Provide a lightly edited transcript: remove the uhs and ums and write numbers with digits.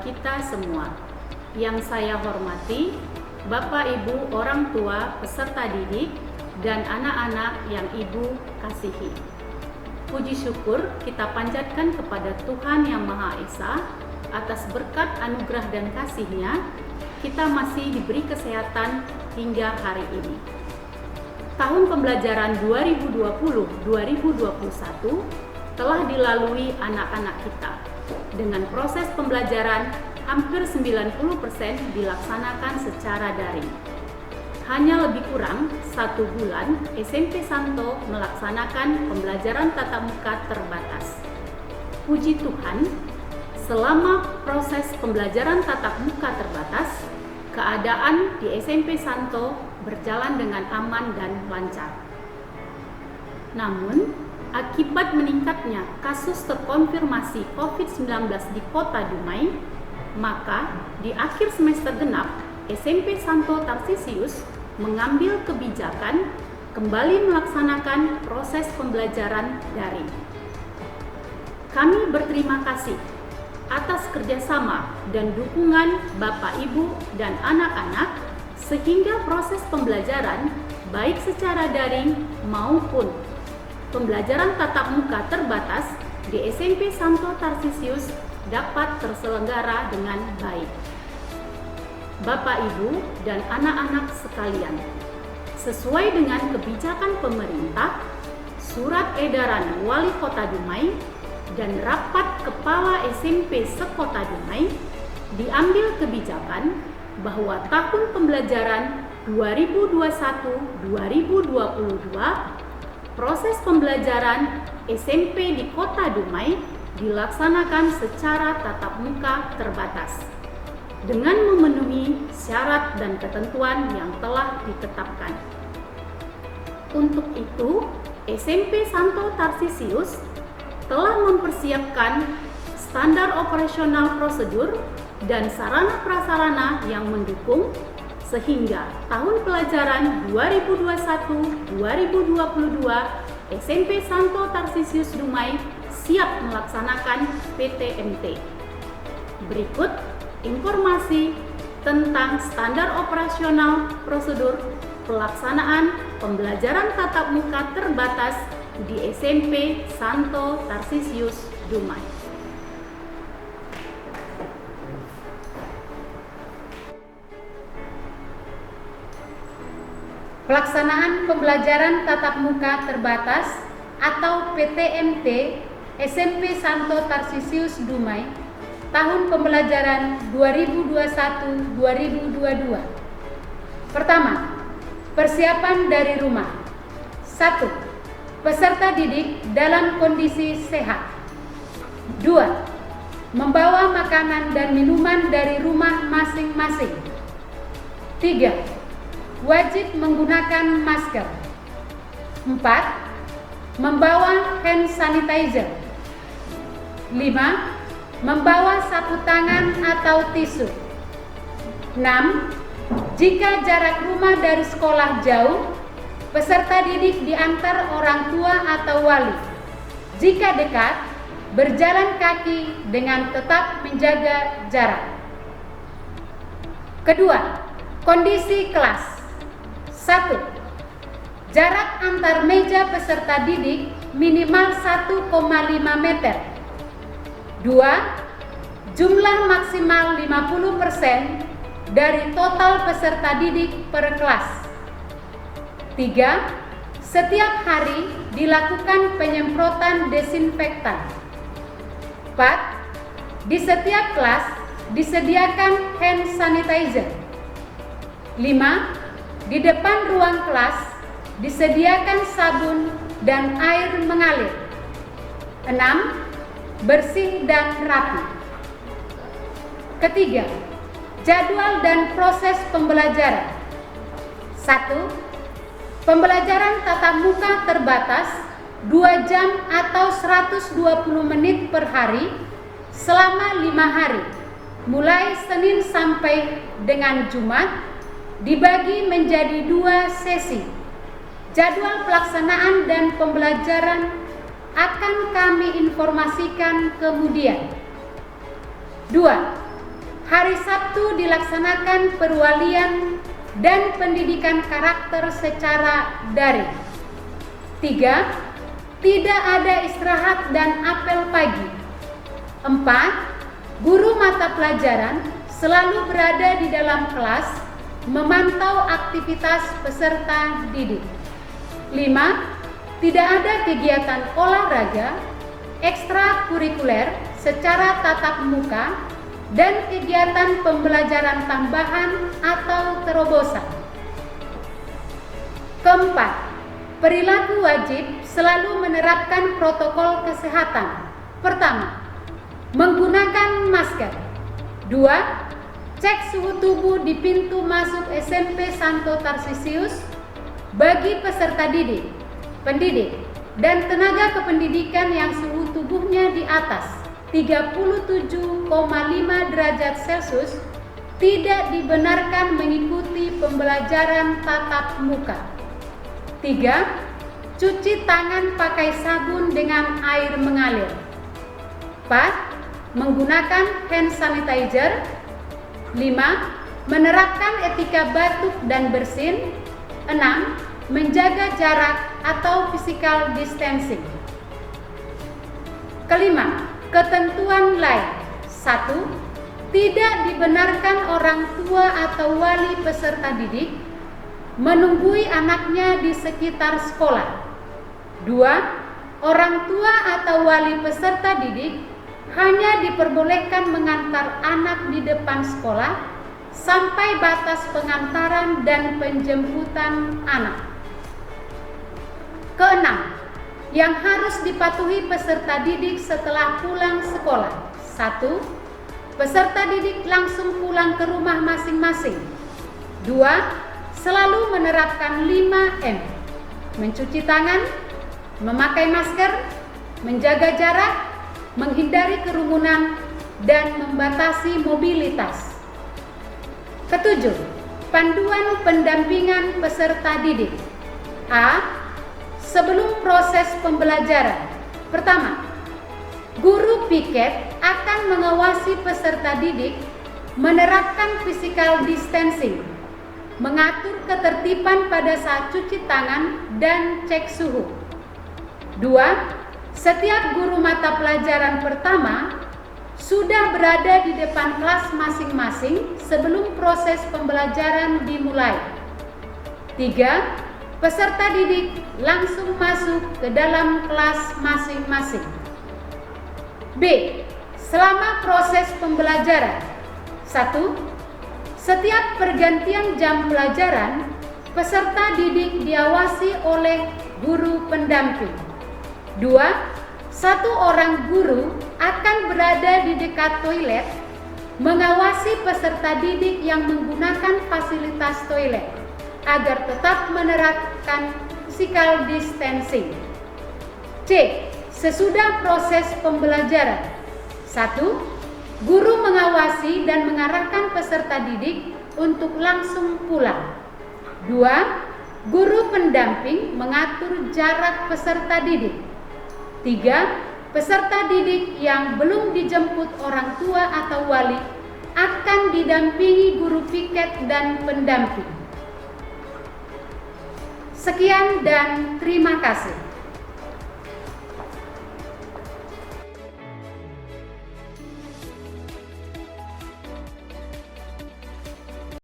kita semua. Yang saya hormati, Bapak Ibu orang tua peserta didik dan anak-anak yang Ibu kasihi. Puji syukur kita panjatkan kepada Tuhan Yang Maha Esa atas berkat anugerah dan kasih-Nya, kita masih diberi kesehatan hingga hari ini. Tahun pembelajaran 2020-2021 telah dilalui anak-anak kita. Dengan proses pembelajaran, hampir 90% dilaksanakan secara daring. Hanya lebih kurang 1 bulan, SMP Santo melaksanakan pembelajaran tatap muka terbatas. Puji Tuhan, selama proses pembelajaran tatap muka terbatas, keadaan di SMP Santo berjalan dengan aman dan lancar. Namun, akibat meningkatnya kasus terkonfirmasi COVID-19 di Kota Dumai, maka di akhir semester genap, SMP Santo Tarsisius mengambil kebijakan kembali melaksanakan proses pembelajaran daring. Kami berterima kasih atas kerjasama dan dukungan Bapak, Ibu, dan anak-anak sehingga proses pembelajaran baik secara daring maupun pembelajaran tatap muka terbatas di SMP Santo Tarsisius dapat terselenggara dengan baik. Bapak, Ibu, dan anak-anak sekalian, sesuai dengan kebijakan pemerintah, surat edaran Wali Kota Dumai, dan rapat kepala SMP sekota Dumai, diambil kebijakan bahwa tahun pembelajaran 2021-2022 proses pembelajaran SMP di Kota Dumai dilaksanakan secara tatap muka terbatas dengan memenuhi syarat dan ketentuan yang telah ditetapkan. Untuk itu, SMP Santo Tarsisius telah mempersiapkan standar operasional prosedur dan sarana prasarana yang mendukung sehingga tahun pelajaran 2021-2022 SMP Santo Tarsisius Dumai siap melaksanakan PTMT. Berikut informasi tentang standar operasional prosedur pelaksanaan pembelajaran tatap muka terbatas di SMP Santo Tarsisius Dumai. Pelaksanaan pembelajaran tatap muka terbatas atau PTMT SMP Santo Tarsisius Dumai tahun pembelajaran 2021-2022. Pertama, persiapan dari rumah. 1. Peserta didik dalam kondisi sehat. 2. Membawa makanan dan minuman dari rumah masing-masing. 3. Wajib menggunakan masker. 4. Membawa hand sanitizer. 5. Membawa sapu tangan atau tisu. 6. Jika jarak rumah dari sekolah jauh, peserta didik diantar orang tua atau wali. Jika dekat, berjalan kaki dengan tetap menjaga jarak. Kedua, kondisi kelas. 1. Jarak antar meja peserta didik minimal 1,5 meter. 2. Jumlah maksimal 50% dari total peserta didik per kelas. 3. Setiap hari dilakukan penyemprotan desinfektan. 4. Di setiap kelas disediakan hand sanitizer. 5. Di depan ruang kelas disediakan sabun dan air mengalir. 6. Bersih dan rapi. Ketiga, jadwal dan proses pembelajaran. 1. Pembelajaran tatap muka terbatas 2 jam atau 120 menit per hari selama 5 hari, mulai Senin sampai dengan Jumat, dibagi menjadi 2 sesi. Jadwal pelaksanaan dan pembelajaran akan kami informasikan kemudian. 2. Hari Sabtu dilaksanakan perwalian dan pendidikan karakter secara daring. 3. Tidak ada istirahat dan apel pagi. 4. Guru mata pelajaran selalu berada di dalam kelas memantau aktivitas peserta didik. 5. Tidak ada kegiatan olahraga, ekstrakurikuler secara tatap muka, dan kegiatan pembelajaran tambahan atau terobosan. Keempat, perilaku wajib selalu menerapkan protokol kesehatan. Pertama, menggunakan masker. 2. Cek suhu tubuh di pintu masuk SMP Santo Tarsisius bagi peserta didik, pendidik, dan tenaga kependidikan yang suhu tubuhnya di atas 37,5 derajat Celcius tidak dibenarkan mengikuti pembelajaran tatap muka. 3. Cuci tangan pakai sabun dengan air mengalir. 4. Menggunakan hand sanitizer. 5. Menerapkan etika batuk dan bersin. 6. Menjaga jarak atau physical distancing. Kelima, ketentuan lain. 1. Tidak dibenarkan orang tua atau wali peserta didik menunggui anaknya di sekitar sekolah. 2. Orang tua atau wali peserta didik hanya diperbolehkan mengantar anak di depan sekolah sampai batas pengantaran dan penjemputan anak. Keenam, yang harus dipatuhi peserta didik setelah pulang sekolah. 1. Peserta didik langsung pulang ke rumah masing-masing. 2. Selalu menerapkan 5M. Mencuci tangan, memakai masker, menjaga jarak, menghindari kerumunan, dan membatasi mobilitas. Ketujuh, panduan pendampingan peserta didik. A. Sebelum proses pembelajaran. Pertama, guru piket akan mengawasi peserta didik menerapkan physical distancing, mengatur ketertiban pada saat cuci tangan dan cek suhu. 2. Setiap guru mata pelajaran pertama sudah berada di depan kelas masing-masing sebelum proses pembelajaran dimulai. 3. Peserta didik langsung masuk ke dalam kelas masing-masing. B. Selama proses pembelajaran. 1. Setiap pergantian jam pelajaran, peserta didik diawasi oleh guru pendamping. 2. Satu orang guru akan berada di dekat toilet mengawasi peserta didik yang menggunakan fasilitas toilet agar tetap menerapkan physical distancing. C. Sesudah proses pembelajaran. 1. Guru mengawasi dan mengarahkan peserta didik untuk langsung pulang. 2. Guru pendamping mengatur jarak peserta didik. 3. Peserta didik yang belum dijemput orang tua atau wali akan didampingi guru piket dan pendamping. Sekian dan terima kasih.